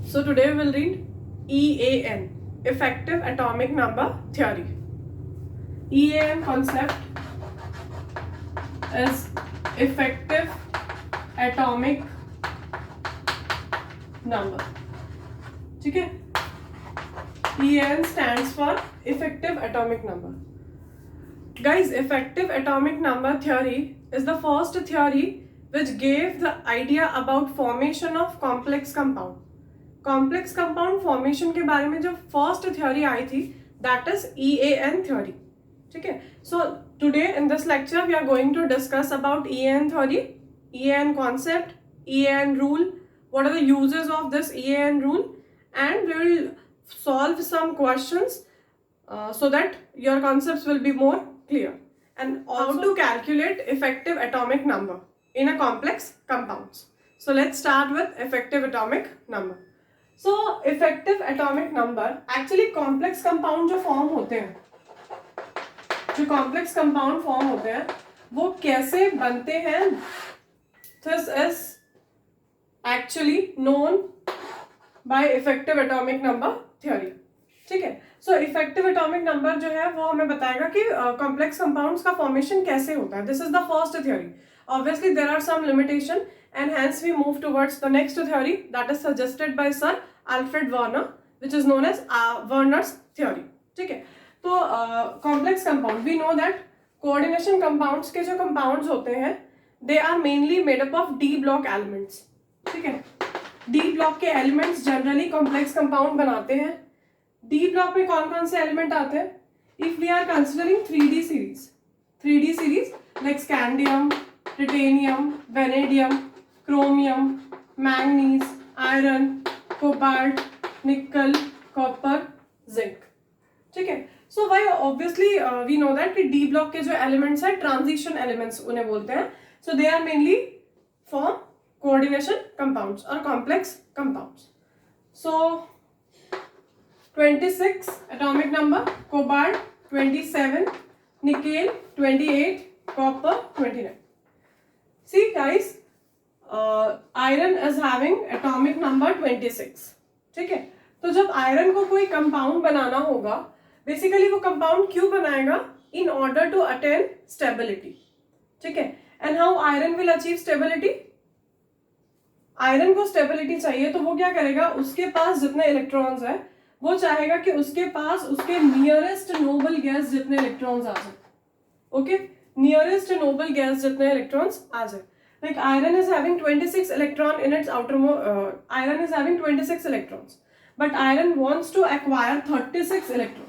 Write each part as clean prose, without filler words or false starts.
So today we will read EAN, Effective Atomic Number Theory. EAN concept is effective atomic number. ठीक है, EAN stands for effective atomic number. Guys, effective atomic number theory is the first theory which gave the idea about formation of complex compound. Complex compound formation के बारे में जो first theory आई थी that is EAN theory. ठीक है, so today in this lecture we are going to discuss about EAN theory, EAN concept, EAN rule, what are the uses of this EAN rule, and we will solve some questions so that your concepts will be more clear, and also to calculate effective atomic number in a complex compounds. So let's start with effective atomic number. So effective atomic number actually complex compound जो form होते हैं, जो complex compound form होते हैं वो कैसे बनते हैं, this is actually known by effective atomic number theory. ठीक है, सो इफेक्टिव एटॉमिक नंबर जो है वो हमें बताएगा कि कॉम्प्लेक्स कंपाउंड्स का फॉर्मेशन कैसे होता है. This is the first theory. Obviously there are some limitation and hence we move towards the next theory that is suggested by Sir Alfred Werner, which is known as Werner's theory. ठीक है, तो complex compound we know that coordination compounds के जो compounds होते हैं they are mainly made up of D block elements. ठीक है, D block के elements generally complex compound बनाते हैं. D block में कौन कौन से element आते हैं? If we are considering 3D series like scandium, titanium, vanadium, chromium, manganese, iron, cobalt, nickel, copper, zinc. ठीक है, so why obviously we know that कि D block के जो elements हैं transition elements उन्हें बोलते हैं. So they are mainly form coordination compounds or complex compounds. So 26 atomic number, cobalt 27, nickel 28, copper 29. See guys, iron is having atomic number 26. ठीक है, तो जब आयरन को कोई कंपाउंड बनाना होगा, बेसिकली वो कंपाउंड क्यों बनाएगा? In order to attain stability. ठीक है, and how iron will achieve stability? Iron को स्टेबिलिटी चाहिए तो वो क्या करेगा? उसके पास जितने इलेक्ट्रॉन्स है वो चाहेगा कि उसके पास उसके नियरेस्ट नोबल गैस जितने इलेक्ट्रॉन्स आ जाए. ओके, नियरेस्ट नोबल गैस जितने इलेक्ट्रॉन्स आ जाए. Like iron is having 26 electron in its iron is having 26 electrons, but iron wants to acquire 36 electron.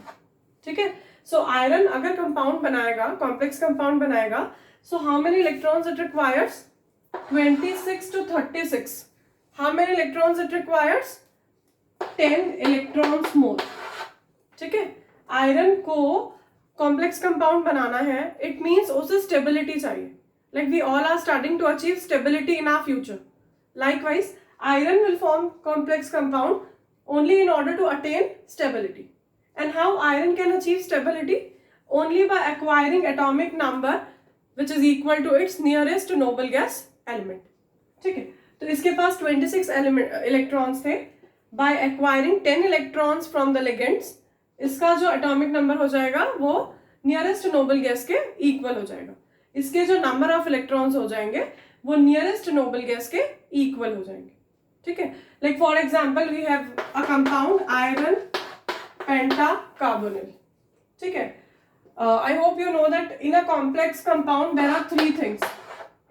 ठीक है, सो आयरन अगर कंपाउंड बनाएगा, कॉम्प्लेक्स कंपाउंड बनाएगा, so how many electrons it requires? 26 to 36. How many electrons it requires? 10 electrons more. ठीक है, iron को complex compound बनाना है, इट मीन्स उसे स्टेबिलिटी चाहिए. Like we all are starting to achieve stability in our future. Likewise iron will form complex compound only in order to attain stability. And how iron can achieve stability? Only by acquiring atomic number which is equal to its nearest noble gas element. ठीक है, तो इसके पास 26 electrons थे. by acquiring 10 electrons from the ligands, इसका जो atomic number हो जाएगा वो नियरेस्ट नोबल गैस के इक्वल हो जाएगा. इसके जो नंबर ऑफ इलेक्ट्रॉन्स हो जाएंगे वो नियरेस्ट नोबल गैस के इक्वल हो जाएंगे. ठीक है, like for example we have a compound iron pentacarbonyl. ठीक है, I hope you know that in a complex compound there are three things.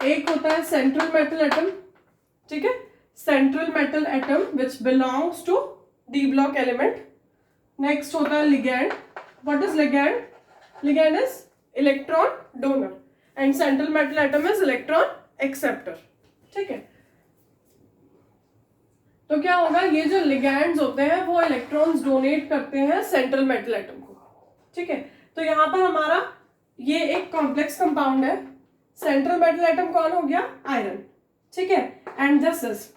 एक होता है central metal atom. ठीक है, central metal atom which belongs to D block element. Next होता है ligand. What is ligand? Ligand is electron donor and central metal atom is electron acceptor. ठीक है, तो क्या होगा? ये जो ligands होते हैं वो electrons donate करते हैं central metal atom को. ठीक है, तो यहाँ पर हमारा ये एक कॉम्प्लेक्स कंपाउंड है. सेंट्रल मेटल एटम कौन हो गया? आयरन. ठीक है, एंड दिस इज,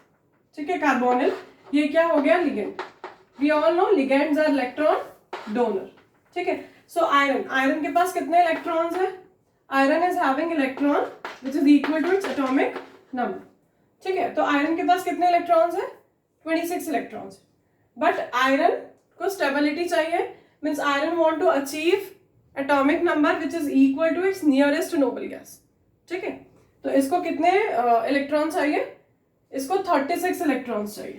ठीक है, कार्बोनिल. ये क्या हो गया? Ligand. We all know ligands are electron donor. ठीक है, सो आयरन के पास कितने इलेक्ट्रॉन्स हैं? Iron is having electron which is equal to its atomic number. ठीक है, तो आयरन के पास कितने इलेक्ट्रॉन्स हैं? 26 इलेक्ट्रॉन्स, बट आयरन को स्टेबिलिटी चाहिए, means iron want to achieve atomic number which is equal to its nearest noble gas. ठीक है, तो इसको कितने इलेक्ट्रॉन चाहिए? इसको 36 इलेक्ट्रॉन्स चाहिए.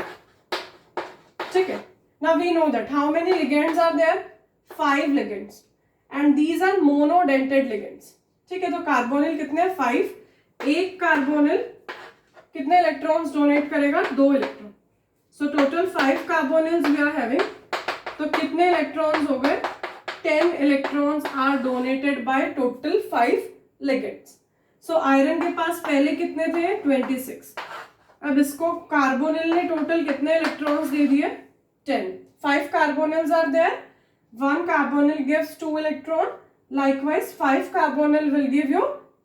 ठीक है, now we know that how many ligands are there? 5 ligands and these are monodentate ligands. ठीक है, तो कार्बोनिल कितने? 5. एक कार्बोनिल कितने इलेक्ट्रॉन्स डोनेट करेगा? 2 electron. So total 5 carbonyls we are having. तो कितने इलेक्ट्रॉन्स हो गए? 10 electrons are donated by total 5 ligands. So iron के पास पहले कितने थे? 26. अब इसको कार्बोनिल ने टोटल कितने इलेक्ट्रॉन्स दे दिए? 10. 5 carbonyls are there. 1 carbonyl gives 2 electron. Likewise 5 carbonyl will give you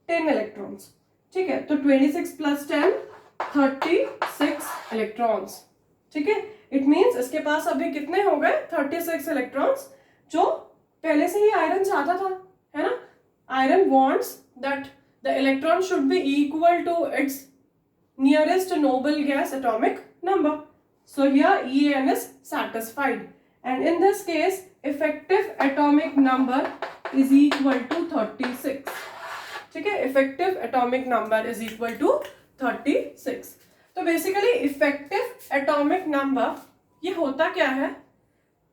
10 electrons. ठीक है, तो 26 plus 10 36 electrons. ठीक है, इट मीन्स इसके पास अभी कितने हो गए? 36 इलेक्ट्रॉन्स, जो पहले से ही आयरन चाहता था, है ना. Iron wants that the electron should be equal to its nearest noble gas atomic number. So here EAN is satisfied, and in this case effective atomic number is equal to 36. ठीक है, effective atomic number is equal to 36. तो basically effective atomic number ये होता क्या है?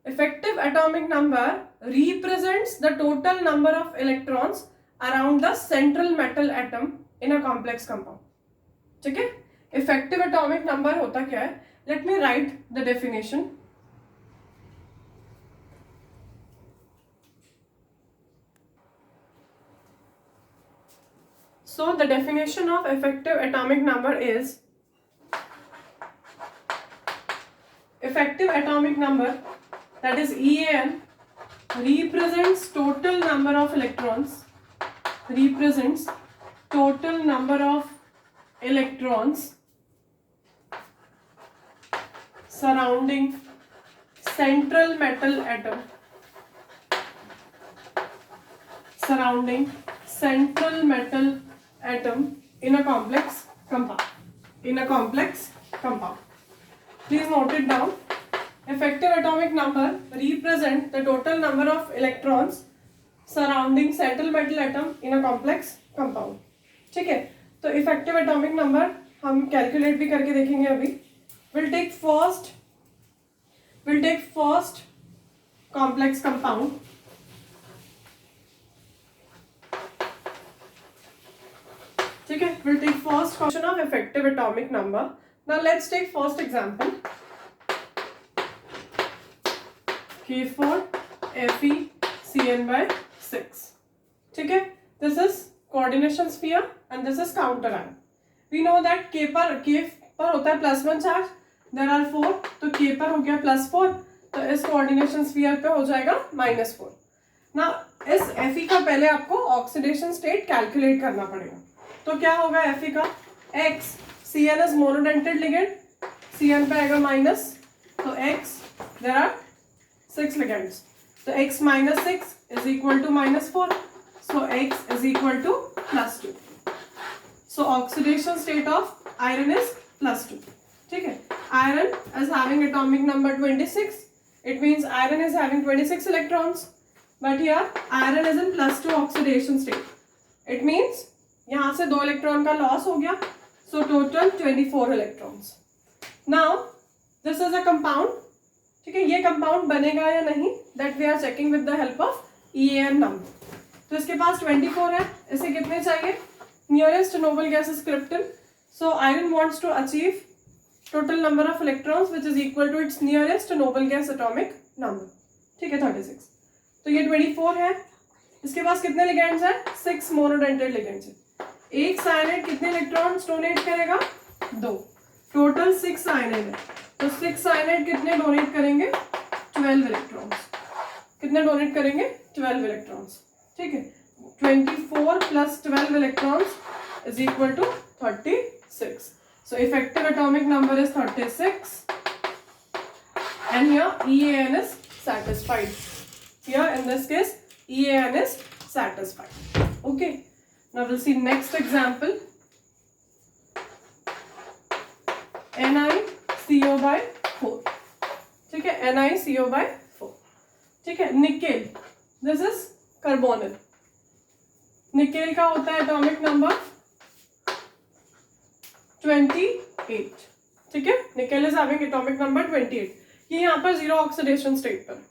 Effective atomic number represents the total number of electrons around the central metal atom in a complex compound. ठीक है, effective atomic number होता क्या है? Let me right the definition. So the definition of effective atomic number is effective atomic number, that is EAN, represents total number of electrons, represents total number of electrons surrounding central metal atom, surrounding central metal atom in a complex compound, in a complex compound. Please note it down. Effective atomic number represent the total number of electrons surrounding central metal atom in a complex compound. ठीक है, तो effective atomic number हम calculate भी करके देखेंगे अभी. We'll take first complex compound. ठीक है, we'll take first question of effective atomic number. Now let's take first example. K4FeCN/6. ठीक है, this is coordination sphere and this is counter ion. We know that K पर होता है +1 charge. There are 4, तो K पर हो गया +4, तो इस coordination sphere पे हो जाएगा -4. ना इस Fe का पहले आपको ऑक्सीडेशन स्टेट कैलकुलेट करना पड़ेगा. तो क्या होगा Fe का? X. Cn is monodentate ligand, Cn पे आएगा माइनस, तो X, there are 6 ligands, तो X -6 is equal to -4, so X is equal to +2. So oxidation state of iron is +2. ठीक है, iron is having atomic number 26. It means iron is having 26 electrons, but here iron is in +2 oxidation state. It means यहाँ से 2 electron का loss हो गया, so total 24 electrons. Now this is a compound. ठीक है, ये कंपाउंड बनेगा या नहीं, that we are checking with the help of EAN number. तो इसके पास 24 है, इसे कितने चाहिए? Nearest noble gas is krypton, so iron wants to achieve total number of electrons which is equal to its nearest noble gas atomic number. ठीक है, 36. तो ये 24 है, इसके पास कितने लिगेंड्स हैं? 6 मोनोडेंटेड लिगेंड्स हैं. एक साइनाइड कितने इलेक्ट्रॉन्स डोनेट करेगा? 2. टोटल 6 साइनाइड है, तो 6 साइनाइड कितने डोनेट करेंगे? 12 इलेक्ट्रॉन्स. कितने डोनेट करेंगे? 12 इलेक्ट्रॉन्स. ठीक है, 24 + 12 electrons is equal to 36. So effective atomic number is 36, and here EAN is satisfied. Here in this case EAN is satisfied. Okay. Now we'll see next example. CO/4, ठीक है, NiCO/4, ठीक है। Nickel, this is carbonyl. Nickel का होता है atomic number 28, ठीक है। Nickel is having atomic number 28। ये यहाँ पर जीरो ऑक्सीडेशन स्टेट पर,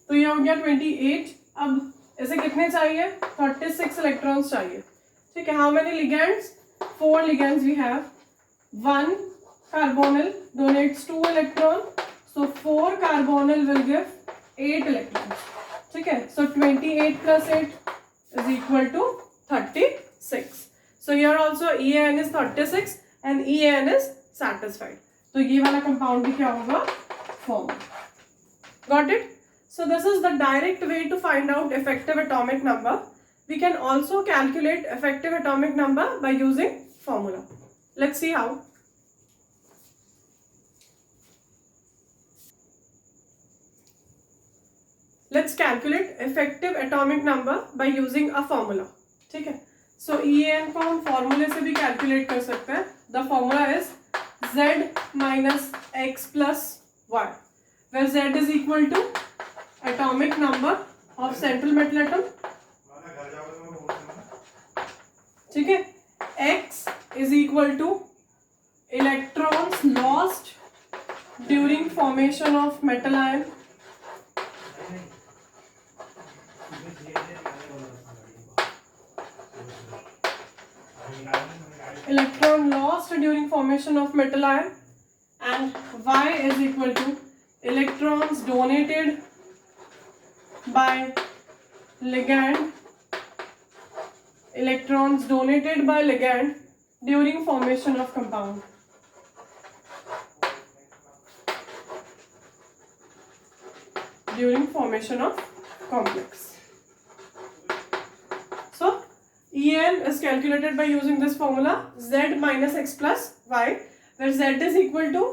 तो ये हो गया 28। अब इसे कितने चाहिए? 36 इलेक्ट्रॉन्स चाहिए, ठीक है। How many ligands? 4 ligands we have. 1 carbonyl donates 2 electron, so 4 carbonyl will give 8 electrons, ठीक है। So 28 plus 8 is equal to 36. So here also EAN is 36 and EAN is satisfied. तो ये वाला कंपाउंड भी क्या होगा? Form. Got it? So this is the direct way to find out effective atomic number. We can also calculate effective atomic number by using formula. Let's see how. Let's calculate effective atomic number by using a formula, ठीक है। So EAN को हम फॉर्मूले से भी calculate कर सकते हैं। The formula is Z minus X plus Y, where Z is equal to atomic number of central metal atom, ठीक है। X is equal to electrons lost during formation of metal ion, electron lost during formation of metal ion, and Y is equal to electrons donated by ligand, electrons donated by ligand during formation of compound. During formation of complex. So EN is calculated by using this formula, Z minus X plus Y, where Z is equal to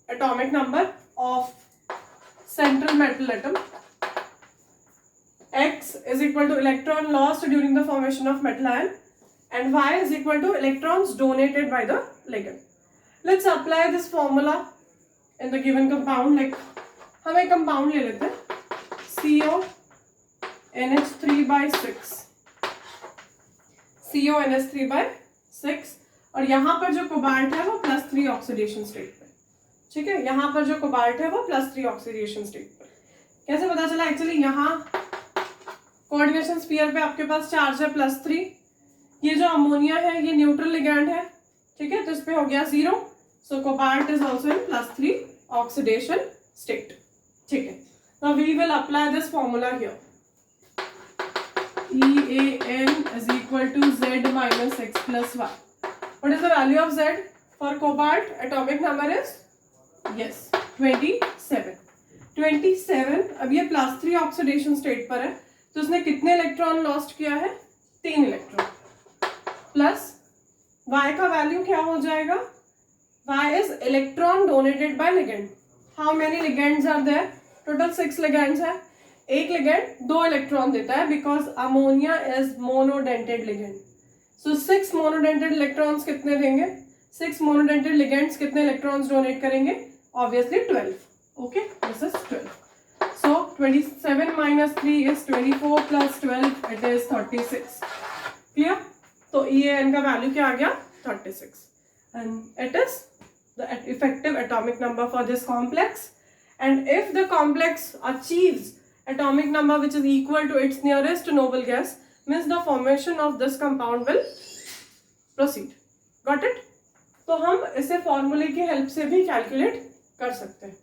atomic number of central metal atom, X is equal to electron lost during the formation of metal ion, and Y is equal to electrons donated by the ligand. Let's apply this formula in the given compound. Like हम एक compound ले लेते हैं, CONH3/6, CONH3/6, और यहाँ पर जो cobalt है वो +3 ऑक्सीडेशन स्टेट पे, ठीक है। यहाँ पर जो कोबाल्ट है वो +3 ऑक्सीडेशन स्टेट पे। कैसे पता चला? एक्चुअली यहाँ कोऑर्डिनेशन स्फीयर पे आपके पास चार्ज है +3। ये जो अमोनिया है ये न्यूट्रल लिगैंड है, ठीक है, तो इस पे हो गया 0। So cobalt is also in +3 oxidation state, ठीक है। Now we will apply this formula here. EAN is equal to Z minus X plus Y. What is the value of Z for cobalt? Atomic number is, yes, 27. 27। अब ये +3 oxidation state पर है, तो उसने कितने electron lost किया है? 3 electron. Plus Y का वैल्यू क्या हो जाएगा? Y is electron donated by ligand. How many ligands are there? Total 6 ligands है। एक लिगेंड 2 इलेक्ट्रॉन देता है, because ammonia is monodentate ligand. So 6 monodentate electrons कितने देंगे? 6 मोनोडेंटेड लिगेंड्स कितने इलेक्ट्रॉन्स डोनेट करेंगे? Obviously 12। Okay, this is 12। So 27 minus 3 is 24 plus 12 it is 36। Clear? तो EAN का वैल्यू क्या आ गया? 36, and it is the effective atomic number for this complex. And if the complex achieves atomic number which is equal to its nearest noble gas, means the formation of this compound will proceed. Got it? तो हम इसे फॉर्मूले की help से भी calculate कर सकते हैं।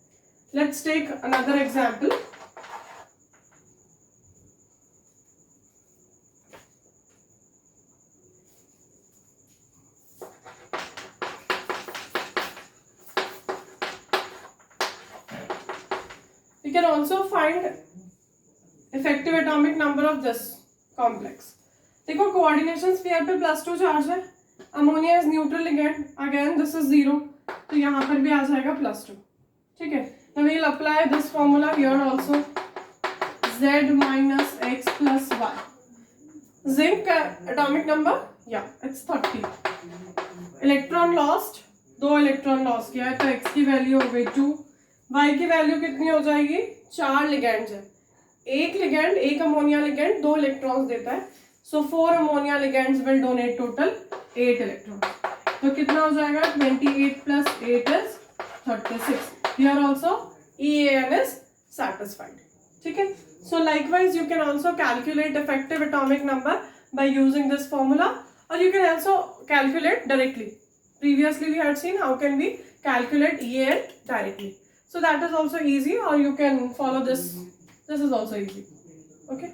Let's take another example. We can also find effective atomic number of this complex. देखो कोऑर्डिनेशन स्फीयर पे +2 चार्ज है, ammonia is neutral ligand, again this is 0, तो यहाँ पर भी आ जाएगा +2, ठीक है। Now we will apply this formula here also, Z minus X plus Y. Zinc atomic number, yeah, it's 30. Electron lost 2 electron loss किया है, तो x की वैल्यू हो गई 2, y की वैल्यू कितनी हो जाएगी, 4 लिगेंड्स है, एक लिगेंड, एक अमोनिया लिगेंड 2 इलेक्ट्रॉन्स देता है, सो 4 ammonia ligands will donate total 8 electron. तो कितना हो जाएगा, 28 plus 8 is 36. Here also EAN is satisfied. ठीक है, so likewise you can also calculate effective atomic number by using this formula, or you can also calculate directly. Previously we had seen how can we calculate EAN directly, so that is also easy, or you can follow this. This is also easy. Okay.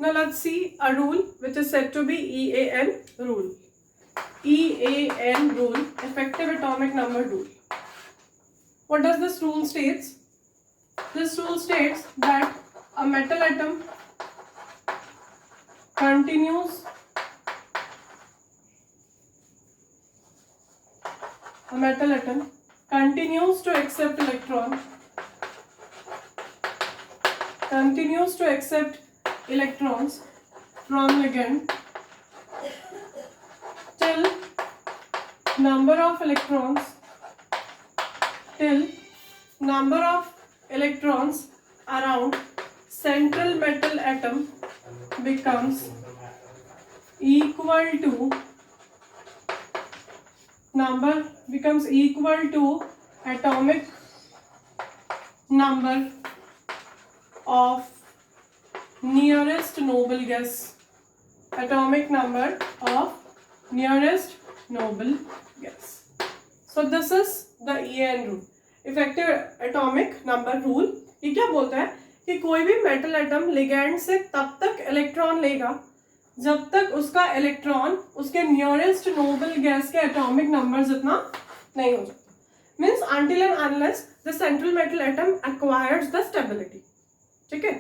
Now let's see a rule which is said to be EAN rule. EAN rule, effective atomic number rule. What does this rule states? This rule states that a metal atom continues to accept electrons from ligand till number of electrons around central metal atom becomes equal to atomic number of nearest noble gas. Atomic number of nearest noble gas. So this is the EAN rule, effective atomic number rule. ये क्या बोलता है कि कोई भी metal atom ligand से तब तक इलेक्ट्रॉन लेगा जब तक उसका इलेक्ट्रॉन उसके नियरेस्ट नोबल गैस के एटॉमिक नंबर जितना नहीं हो जाता, means until and unless the central metal atom acquires the stability. ठीक है,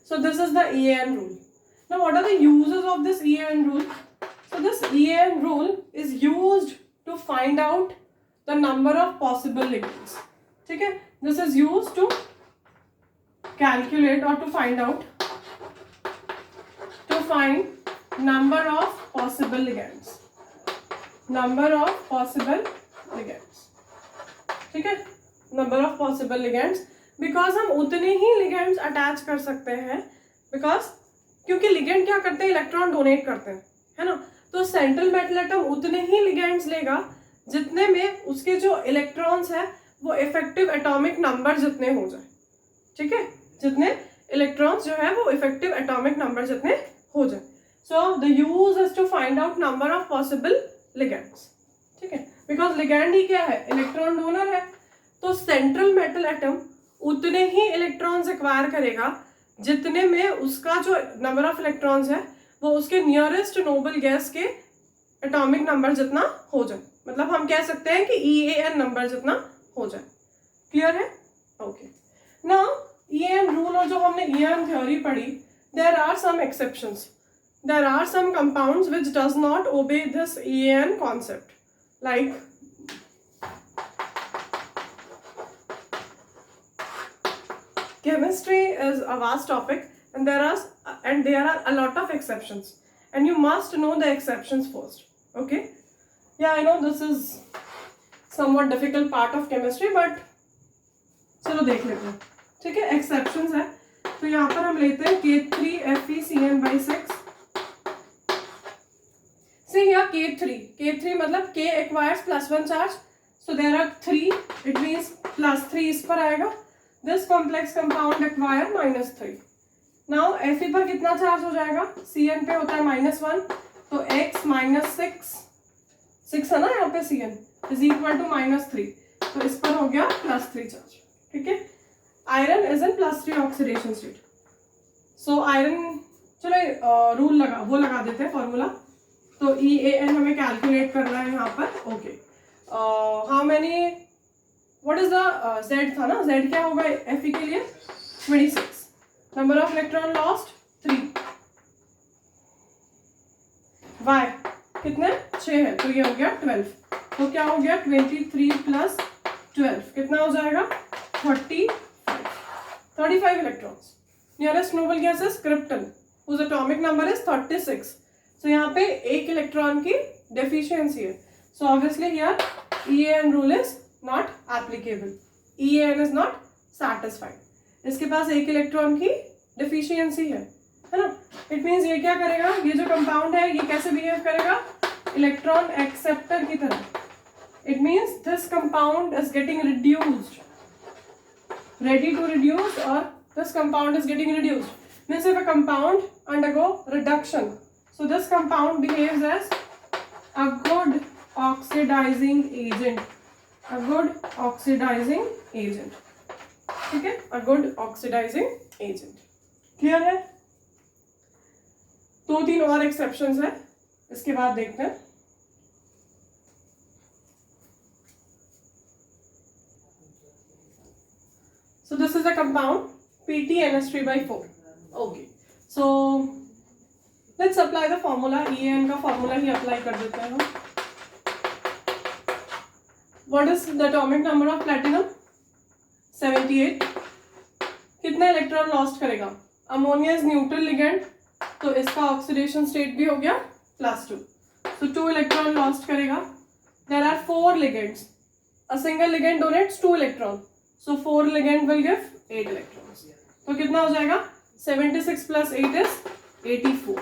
so this is the EAN rule. Now what are the uses of this EAN rule? So this EAN rule is used to find out the number of possible ligands. ठीक है, this is used to calculate or to find number of possible ligands. ठीक है, number of possible ligands, because हम उतने ही ligands attach कर सकते हैं, because क्योंकि ligand क्या करते हैं, इलेक्ट्रॉन डोनेट करते हैं, है ना, तो सेंट्रल मेटल एटम उतने ही ligands लेगा जितने में उसके जो इलेक्ट्रॉन्स है वो इफेक्टिव एटॉमिक नंबर जितने हो जाए. ठीक है, जितने इलेक्ट्रॉन्स जो है वो इफेक्टिव एटॉमिक नंबर जितने हो जाए. So the use is to find out number of possible ligands. ठीक है, बिकॉज लिगैंड ही क्या है, इलेक्ट्रॉन डोनर है, तो सेंट्रल मेटल एटम उतने ही इलेक्ट्रॉन्स एक्वायर करेगा जितने में उसका जो नंबर ऑफ इलेक्ट्रॉन्स है वो उसके नियरेस्ट नोबल गैस के एटॉमिक नंबर जितना हो जाए. मतलब हम कह सकते हैं कि EAN नंबर जितना हो जाए. क्लियर है? ओके. नाउ EAN रूल और जो हमने EAN थ्योरी पढ़ी, there are some exceptions. There are some compounds which does not obey this EAN concept, like chemistry is a vast topic, and there are a lot of exceptions, and you must know the exceptions first. Okay? Yeah, I know this is somewhat difficult part of chemistry, but चलो देख लेते हैं. ठीक है, exceptions है, तो यहाँ पर हम लेते हैं K3FeCN/6. See here K3 मतलब K acquires +1 charge, so there are 3, it means +3 इस पर आएगा. This complex compound acquire -3. Now Fe पर कितना चार्ज हो जाएगा, Cn पे होता है -1, तो x -6 है ना यहाँ पे, Cn is equal to -3, तो इस पर हो गया +3 चार्ज. ठीक है, iron is in +3 oxidation state. So iron, चलो रूल लगा देते हैं फॉर्मूला. तो EAN हमें कैलकुलेट करना है यहाँ पर. Okay, how many, what is the Z था ना, Z क्या होगा Fe के लिए, 26. Number of electron lost 3. Y कितने, 6 है, तो ये हो गया 12. तो क्या हो गया, 23 + 12 कितना हो जाएगा, 35 electrons. Nearest noble gas is krypton. whose atomic number is 36. So यहाँ पे एक इलेक्ट्रॉन की deficiency है. So obviously here EAN rule is not applicable. EAN is not satisfied. इसके पास एक इलेक्ट्रॉन की deficiency है ना? It means ये क्या करेगा? ये जो compound है ये कैसे behave करेगा? Electron acceptor की तरह. It means this compound is getting reduced. Ready to reduce, or this compound is getting reduced. Means if a compound undergo reduction, so this compound behaves as a good oxidizing agent. A good oxidizing agent. ठीक है? A good oxidizing agent. Clear है? 2-3 और exceptions है. इसके बाद देखते हैं. So this is a compound PTNS3/4. Okay. So let's apply the formula. EAN का formula ही apply कर देते हैं हम. What is the atomic number of platinum? 78. कितना इलेक्ट्रॉन लॉस्ट करेगा? अमोनिया इज न्यूट्रल लिगेंड, तो इसका ऑक्सीडेशन स्टेट भी हो गया +2. So 2 इलेक्ट्रॉन लॉस्ट करेगा. There are 4 ligands. A single ligand donates 2 electrons. So 4 ligand will give 8 electrons. तो कितना हो जाएगा? 76 plus 8 is 84.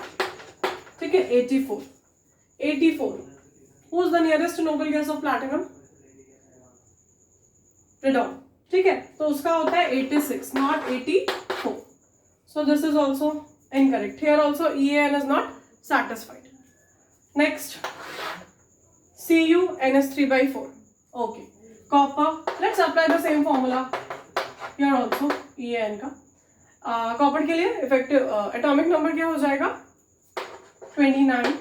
ठीक है, 84. 84. Who is the nearest noble gas of platinum? Radon. ठीक है, तो उसका होता है 86, not 84. So this is also incorrect. Here also EAN is not satisfied. Next, CuNS3/4. Okay. Copper. Let's apply the same formula here also. EAN का copper के लिए effective atomic number क्या हो जाएगा? 29.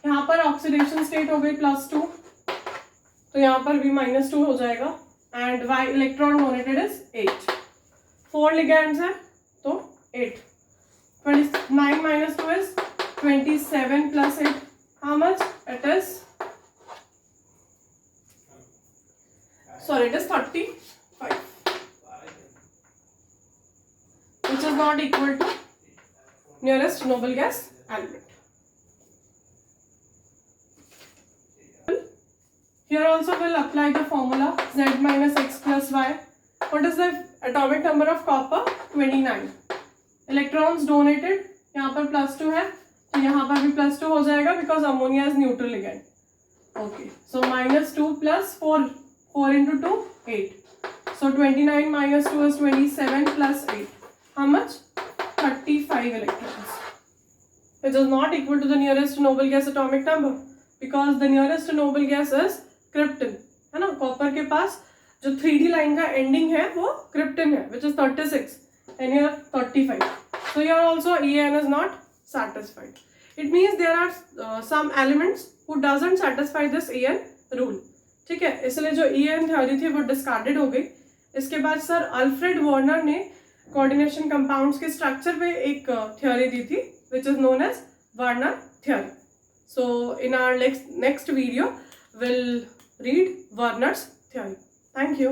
यहाँ पर ऑक्सीडेशन स्टेट हो गई +2, तो यहाँ पर भी -2 हो जाएगा. And Y electron donated is 8. 4 ligands है तो 8. 29 - 2 is 27 plus 8. How much? It is 35, which is not equal to nearest noble gas element. Here also we'll apply the formula Z minus X plus Y. What is the atomic number of copper? 29. Electrons donated यहाँ पर +2 है, तो यहाँ पर भी +2 हो जाएगा because ammonia is neutral ligand. Okay, so -2 plus 4 into 2, 8. So 29 minus 2 is 27 plus 8. How much? 35 electrons. Which is not equal to the nearest noble gas atomic number, because the nearest noble gas is krypton. है ना? Copper के पास जो 3D line का ending है वो krypton है, which is 36, and here 35. So here also EAN is not satisfied. It means there are some elements who doesn't satisfy this EAN rule. ठीक है, इसलिए जो EAN थ्योरी थी वो डिस्कार्डेड हो गई. इसके बाद सर अल्फ्रेड वार्नर ने कोऑर्डिनेशन कंपाउंड्स के स्ट्रक्चर पे एक थ्योरी दी थी, which is known as Warner theory. So in our next video we'll read Warner's theory. Thank you.